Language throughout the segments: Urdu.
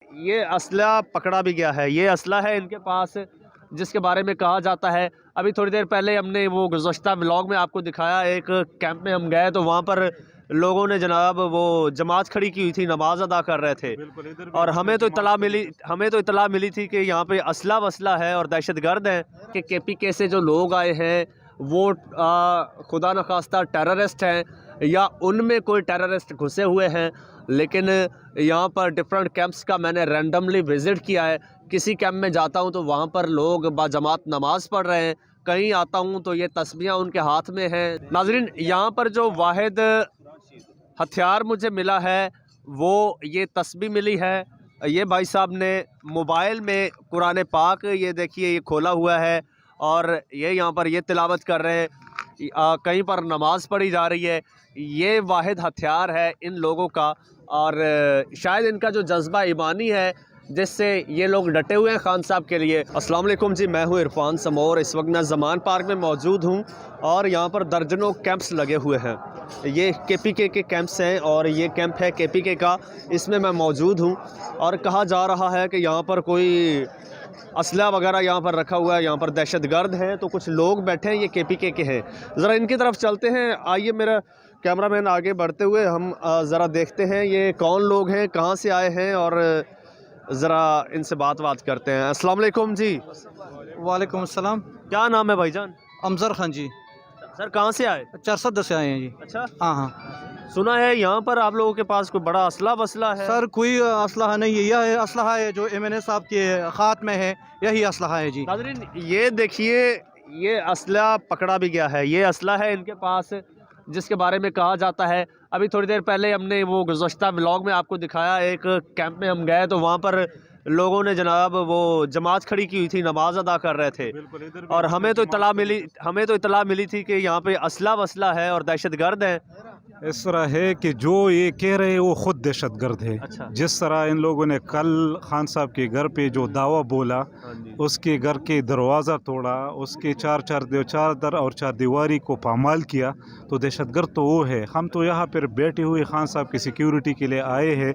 یہ اسلحہ پکڑا بھی گیا ہے، یہ اسلحہ ہے ان کے پاس جس کے بارے میں کہا جاتا ہے۔ ابھی تھوڑی دیر پہلے ہم نے وہ گزشتہ ولاگ میں آپ کو دکھایا، ایک کیمپ میں ہم گئے تو وہاں پر لوگوں نے جناب وہ جماعت کھڑی کی ہوئی تھی، نماز ادا کر رہے تھے، اور ہمیں تو اطلاع ملی تھی کہ یہاں پہ اسلحہ وسلح ہے اور دہشت گرد ہیں کہ KPK سے جو لوگ آئے ہیں وہ خدا نخواستہ ٹیررسٹ ہیں یا ان میں کوئی ٹیررسٹ گھسے ہوئے ہیں۔ لیکن یہاں پر ڈفرنٹ کیمپس کا میں نے رینڈملی وزٹ کیا ہے۔ کسی کیمپ میں جاتا ہوں تو وہاں پر لوگ باجماعت نماز پڑھ رہے ہیں، کہیں آتا ہوں تو یہ تسبیحاں ان کے ہاتھ میں ہیں۔ ناظرین، یہاں پر جو واحد ہتھیار مجھے ملا ہے وہ یہ تسبیح ملی ہے۔ یہ بھائی صاحب نے موبائل میں قرآن پاک یہ دیکھیے یہ کھولا ہوا ہے اور یہ یہاں پر یہ تلاوت کر رہے ہیں، کہیں پر نماز پڑھی جا رہی ہے۔ یہ واحد ہتھیار ہے ان لوگوں کا، اور شاید ان کا جو جذبہ ایمانی ہے جس سے یہ لوگ ڈٹے ہوئے ہیں خان صاحب کے لیے۔ السلام علیکم جی، میں ہوں عرفان سمور، اس وقت میں زمان پارک میں موجود ہوں اور یہاں پر درجنوں کیمپس لگے ہوئے ہیں۔ یہ KPK کے کیمپس ہیں اور یہ کیمپ ہے KPK کا، اس میں موجود ہوں، اور کہا جا رہا ہے کہ یہاں پر کوئی اسلحہ وغیرہ یہاں پر رکھا ہوا ہے، یہاں پر دہشت گرد ہیں، تو کچھ لوگ بیٹھے ہیں یہ KPK کے ہیں۔ ذرا ان کی طرف چلتے ہیں، آئیے میرا کیمرہ مین آگے بڑھتے ہوئے ہم ذرا دیکھتے ہیں یہ کون لوگ ہیں، کہاں سے آئے ہیں، اور ذرا ان سے بات کرتے ہیں۔ السلام علیکم جی۔ وعلیکم السلام۔ کیا نام ہے بھائی جان؟ امزر خان جی، سر کہاں سے آئے؟ چرسد سے آئے ہیں جی۔ اچھا، ہاں، سنا ہے یہاں پر آپ لوگوں کے پاس کوئی بڑا اسلحہ وسلح ہے؟ سر کوئی اسلحہ نہیں ہے، یہ اسلحہ ہے جو MNA صاحب کے ہاتھ میں ہے، یہی اسلحہ ہے جی۔ ناظرین، یہ دیکھیے یہ اسلحہ پکڑا بھی گیا ہے، یہ اسلحہ ہے ان کے پاس جس کے بارے میں کہا جاتا ہے۔ ابھی تھوڑی دیر پہلے ہم نے وہ گزشتہ ولاگ میں آپ کو دکھایا، ایک کیمپ میں ہم گئے تو وہاں پر لوگوں نے جناب وہ جماعت کھڑی کی ہوئی تھی، نماز ادا کر رہے تھے، اور ہمیں تو اطلاع ملی تھی کہ یہاں پہ اسلحہ وسلح ہے اور دہشت گرد ہیں۔ اس طرح ہے کہ جو یہ کہہ رہے ہیں وہ خود دہشت گرد ہے۔ اچھا، جس طرح ان لوگوں نے کل خان صاحب کے گھر پہ جو دعویٰ بولا، اس کے گھر کے دروازہ توڑا، اس کے چار در اور چار دیواری کو پامال کیا، تو دہشت گرد تو وہ ہے۔ ہم تو یہاں پر بیٹھے ہوئے خان صاحب کی سیکیورٹی کے لیے آئے ہیں،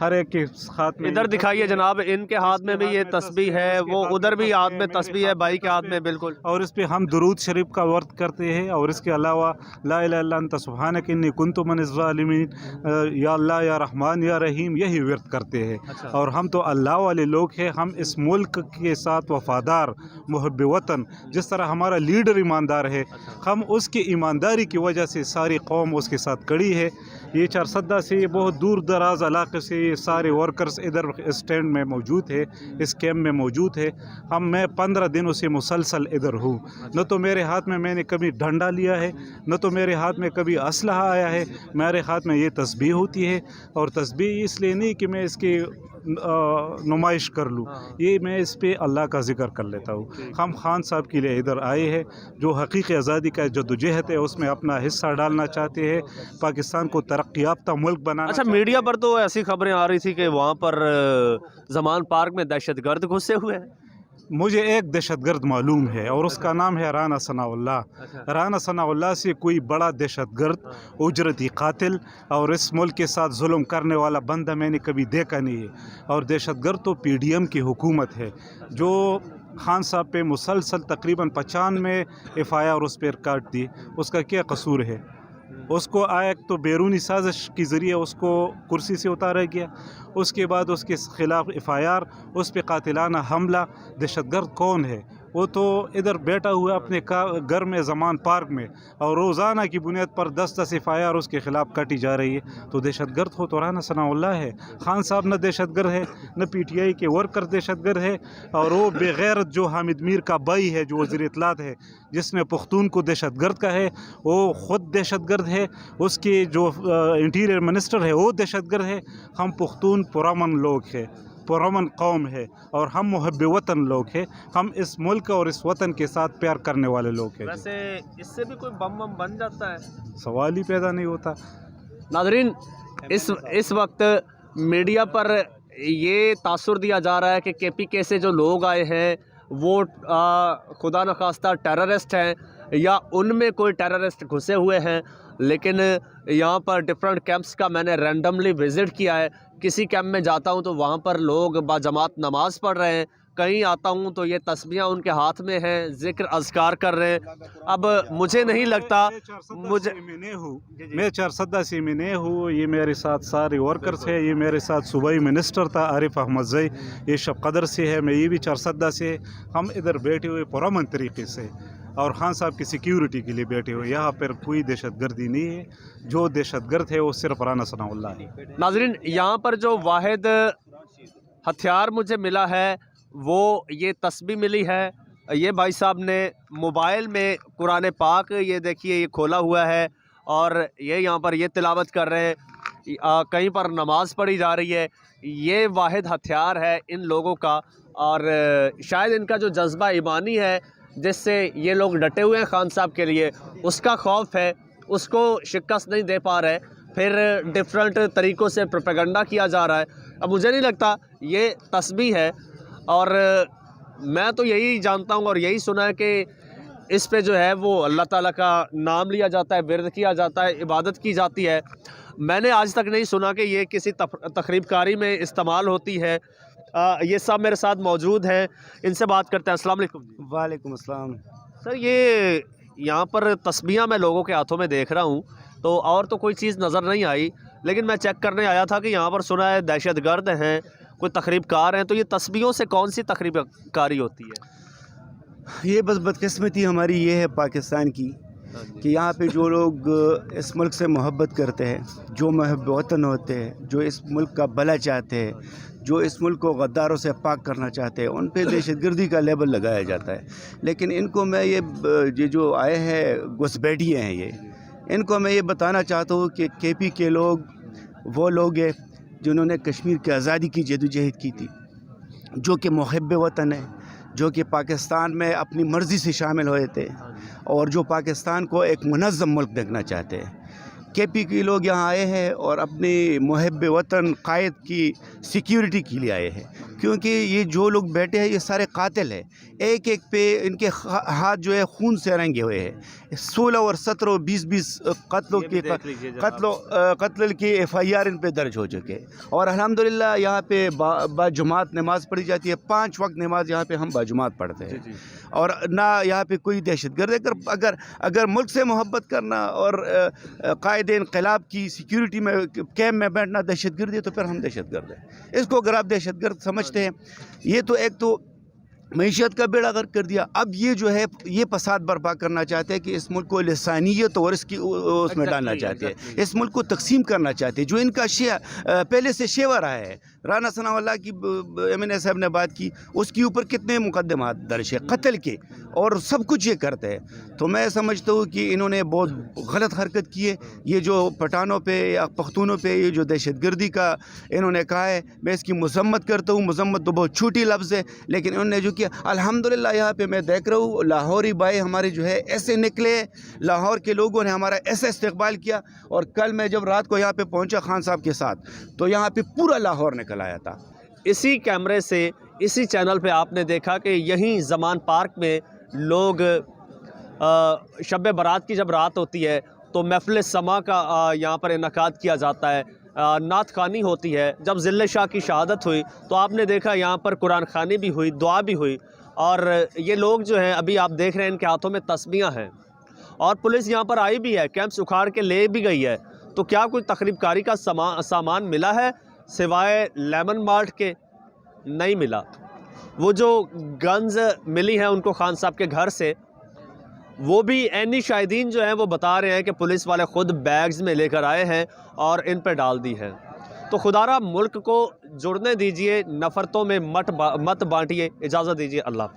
ہر ایک کے ہاتھ میں ادھر دکھائیے جناب، ان کے ہاتھ میں بھی یہ تسبیح ہے، وہ ادھر بھی ہاتھ میں تسبیح ہے، بھائی کے ہاتھ میں بالکل، اور اس پہ ہم درود شریف کا ورد کرتے ہیں، اور اس کے علاوہ لا الہ الا انت سبحانک انی کنت من الظالمین، یا اللہ یا رحمان یا رحیم، یہی ورد کرتے ہیں۔ اور ہم تو اللہ والے لوگ ہیں، ہم اس ملک کے ساتھ وفادار، محب وطن، جس طرح ہمارا لیڈر ایماندار ہے، ہم اس کی ایمانداری کی وجہ سے ساری قوم اس کے ساتھ کڑی ہے۔ یہ چارسدہ سے یہ بہت دور دراز علاقے سے یہ سارے ورکرز ادھر اسٹینڈ میں موجود ہے، اس کیمپ میں موجود ہے۔ میں 15 دنوں سے مسلسل ادھر ہوں، نہ تو میرے ہاتھ میں نے کبھی ڈنڈا لیا ہے، نہ تو میرے ہاتھ میں کبھی اسلحہ آیا ہے۔ میرے ہاتھ میں یہ تسبیح ہوتی ہے، اور تسبیح اس لیے نہیں کہ میں اس کی نمائش کر لوں، یہ میں اس پہ اللہ کا ذکر کر لیتا ہوں۔ ہم خان صاحب کے لیے ادھر آئے ہیں، جو حقیقی آزادی کا جدوجہد ہے اس میں اپنا حصہ ڈالنا چاہتے ہیں، پاکستان کو ترقی یافتہ ملک بنانا۔ اچھا، میڈیا پر تو ایسی خبریں آ رہی تھی کہ وہاں پر زمان پارک میں دہشت گرد گھسے ہوئے ہیں۔ مجھے ایک دہشت گرد معلوم ہے، اور اس کا نام ہے رانا ثناء اللہ۔ رانا ثناء اللہ سے کوئی بڑا دہشت گرد، اجرتی قاتل اور اس ملک کے ساتھ ظلم کرنے والا بندہ میں نے کبھی دیکھا نہیں ہے۔ اور دہشت گرد تو PDM کی حکومت ہے، جو خان صاحب پہ مسلسل تقریباً 95 FIR اس پہ کاٹ دی۔ اس کا کیا قصور ہے؟ اس کو ایک تو بیرونی سازش کے ذریعے اس کو کرسی سے اتارا گیا، اس کے بعد اس کے خلاف FIR، اس پہ قاتلانہ حملہ۔ دہشت گرد کون ہے؟ وہ تو ادھر بیٹھا ہوا اپنے گھر میں زمان پارک میں، اور روزانہ کی بنیاد پر 10 FIR اس کے خلاف کاٹی جا رہی ہے۔ تو دہشت گرد ہو تو رانا ثناء اللہ ہے۔ خان صاحب نہ دہشت گرد ہے، نہ PTI کے ورکر دہشت گرد ہے، اور وہ بغیرت جو حامد میر کا بھائی ہے، جو وزیر اطلاعات ہے، جس نے پختون کو دہشت گرد کا ہے، وہ خود دہشت گرد ہے۔ اس کے جو انٹیریئر منسٹر ہے وہ دہشت گرد ہے۔ ہم پختون پرامن لوگ ہیں، پرامن قوم ہے، اور ہم محب وطن لوگ ہیں۔ ہم اس ملک اور اس وطن کے ساتھ پیار کرنے والے لوگ ہیں۔ ویسے اس سے بھی کوئی بم بن جاتا ہے؟ سوال ہی پیدا نہیں ہوتا۔ ناظرین، اس وقت میڈیا پر یہ تاثر دیا جا رہا ہے کہ KPK سے جو لوگ آئے ہیں وہ خدا نخواستہ ٹیررسٹ ہیں یا ان میں کوئی ٹیررسٹ گھسے ہوئے ہیں، لیکن یہاں پر ڈفرینٹ کیمپس کا میں نے رینڈملی وزٹ کیا ہے. کسی کیمپ میں جاتا ہوں تو وہاں پر لوگ باجماعت نماز پڑھ رہے ہیں, کہیں آتا ہوں تو یہ تسبیحاں ان کے ہاتھ میں ہیں, ذکر اذکار کر رہے ہیں. اب مجھے نہیں لگتا میں 410 سے میں نہیں ہوں, یہ میرے ساتھ سارے ورکرز ہیں. یہ میرے ساتھ صوبائی منسٹر تھا عارف احمد زئی, یہ شب قدر سے ہے, میں یہ بھی 410 سے. ہم ادھر بیٹھے ہوئے پرامن طریقے سے, اور خان صاحب کی سیکیورٹی کے لیے بیٹھے ہوئے. یہاں پر کوئی دہشت گردی نہیں ہے. جو دہشت گرد ہے وہ صرف رانا ثناء اللہ ہے. ناظرین, یہاں پر جو واحد ہتھیار مجھے ملا ہے وہ یہ تسبیح ملی ہے. یہ بھائی صاحب نے موبائل میں قرآن پاک, یہ دیکھیے یہ کھولا ہوا ہے, اور یہ یہاں پر یہ تلاوت کر رہے ہیں. کہیں پر نماز پڑھی جا رہی ہے. یہ واحد ہتھیار ہے ان لوگوں کا, اور شاید ان کا جو جذبہ ایمانی ہے جس سے یہ لوگ ڈٹے ہوئے ہیں خان صاحب کے لیے, اس کا خوف ہے, اس کو شکست نہیں دے پا رہے. پھر ڈفرینٹ طریقوں سے پروپیگنڈا کیا جا رہا ہے. اب مجھے نہیں لگتا یہ تسبیح ہے, اور میں تو یہی جانتا ہوں اور یہی سنا ہے کہ اس پہ جو ہے وہ اللہ تعالیٰ کا نام لیا جاتا ہے, ورد کیا جاتا ہے, عبادت کی جاتی ہے. میں نے آج تک نہیں سنا کہ یہ کسی تقریب کاری میں استعمال ہوتی ہے. یہ سب میرے ساتھ موجود ہیں, ان سے بات کرتے ہیں. السلام علیکم. وعلیکم السلام. سر, یہ یہاں پر تسبیحاں میں لوگوں کے ہاتھوں میں دیکھ رہا ہوں, تو اور تو کوئی چیز نظر نہیں آئی, لیکن میں چیک کرنے آیا تھا کہ یہاں پر سنا ہے دہشت گرد ہیں, کوئی تقریب کار ہیں. تو یہ تسبیحوں سے کون سی تقریب کاری ہوتی ہے؟ یہ بس بدقسمتی ہماری یہ ہے پاکستان کی کہ یہاں پہ جو لوگ اس ملک سے محبت کرتے ہیں, جو محب وطن ہوتے ہیں, جو اس ملک کا بھلا چاہتے ہیں, جو اس ملک کو غداروں سے پاک کرنا چاہتے ہیں, ان پہ دہشت گردی کا لیبل لگایا جاتا ہے. لیکن ان کو میں یہ جو آئے ہیں گھسپیٹیے ہیں, ان کو میں یہ بتانا چاہتا ہوں کہ کے پی کے لوگ وہ لوگ ہیں جنہوں نے کشمیر کی آزادی کی جدوجہد کی تھی, جو کہ محب وطن ہیں, جو کہ پاکستان میں اپنی مرضی سے شامل ہوئے تھے, اور جو پاکستان کو ایک منظم ملک دیکھنا چاہتے ہیں. کے پی کے لوگ یہاں آئے ہیں اور اپنی محب وطن قائد کی سیکیورٹی کے لیے آئے ہیں, کیونکہ یہ جو لوگ بیٹھے ہیں یہ سارے قاتل ہیں. ایک ایک پہ ان کے ہاتھ جو ہے خون سے رنگے ہوئے ہیں. 16 اور 17 اور 20 قتلوں کی قتل کی ایف آئی آر ان پہ درج ہو چکے, اور الحمدللہ یہاں پہ باجماعت نماز پڑھی جاتی ہے. 5 وقت نماز یہاں پہ ہم باجماعت پڑھتے ہیں, اور نہ یہاں پہ کوئی دہشت گرد. اگر ملک سے محبت کرنا اور قائد انقلاب کی سیکیورٹی میں کیمپ میں بیٹھنا دہشت گردی ہے, تو پھر ہم دہشت گرد ہیں. اس کو اگر آپ دہشت گرد سمجھتے ہیں, یہ تو ایک تو معیشت کا بیڑا غرق کر دیا. اب یہ جو ہے یہ فساد برپا کرنا چاہتے ہیں کہ اس ملک کو لسانیت اور اس میں ڈالنا چاہتے ہیں, اس ملک کو تقسیم کرنا چاہتے ہیں. جو ان کا پہلے سے شیوا رہا ہے, رانا ثناء اللہ کی ایم این اے صاحب نے بات کی, اس کے اوپر کتنے مقدمات درج ہے قتل کے, اور سب کچھ یہ کرتے ہیں. تو میں سمجھتا ہوں کہ انہوں نے بہت غلط حرکت کی ہے. یہ جو پٹھانوں پہ یا پختونوں پہ یہ جو دہشت گردی کا انہوں نے کہا ہے, میں اس کی مذمت کرتا ہوں. مذمت تو بہت چھوٹی لفظ ہے, لیکن انہوں نے جو کیا الحمدللہ یہاں پہ میں دیکھ رہا ہوں لاہوری بھائی ہمارے جو ہے ایسے نکلے, لاہور کے لوگوں نے ہمارا ایسا استقبال کیا. اور کل میں جب رات کو یہاں پہ پہنچا خان صاحب کے ساتھ, تو یہاں پہ پورا لاہور نکل آیا تھا. اسی کیمرے سے اسی چینل پہ آپ نے دیکھا کہ یہیں زمان پارک میں لوگ شب برات کی جب رات ہوتی ہے تو محفل سما کا یہاں پر انعقاد کیا جاتا ہے, نعت خوانی ہوتی ہے. جب ذل شاہ کی شہادت ہوئی تو آپ نے دیکھا یہاں پر قرآن خوانی بھی ہوئی, دعا بھی ہوئی, اور یہ لوگ جو ہیں ابھی آپ دیکھ رہے ہیں ان کے ہاتھوں میں تسبیحاں ہیں, اور پولیس یہاں پر آئی بھی ہے, کیمپس اکھاڑ کے لے بھی گئی ہے. تو کیا کوئی تقریب کاری کا سامان ملا ہے سوائے لیمن مالٹ کے؟ نہیں ملا. وہ جو گنز ملی ہیں ان کو خان صاحب کے گھر سے, وہ بھی عینی شاہدین جو ہیں وہ بتا رہے ہیں کہ پولیس والے خود بیگز میں لے کر آئے ہیں اور ان پہ ڈال دی ہے. تو خدارہ ملک کو جڑنے دیجئے, نفرتوں میں مت بانٹیے. اجازت دیجئے, اللہ حافظ.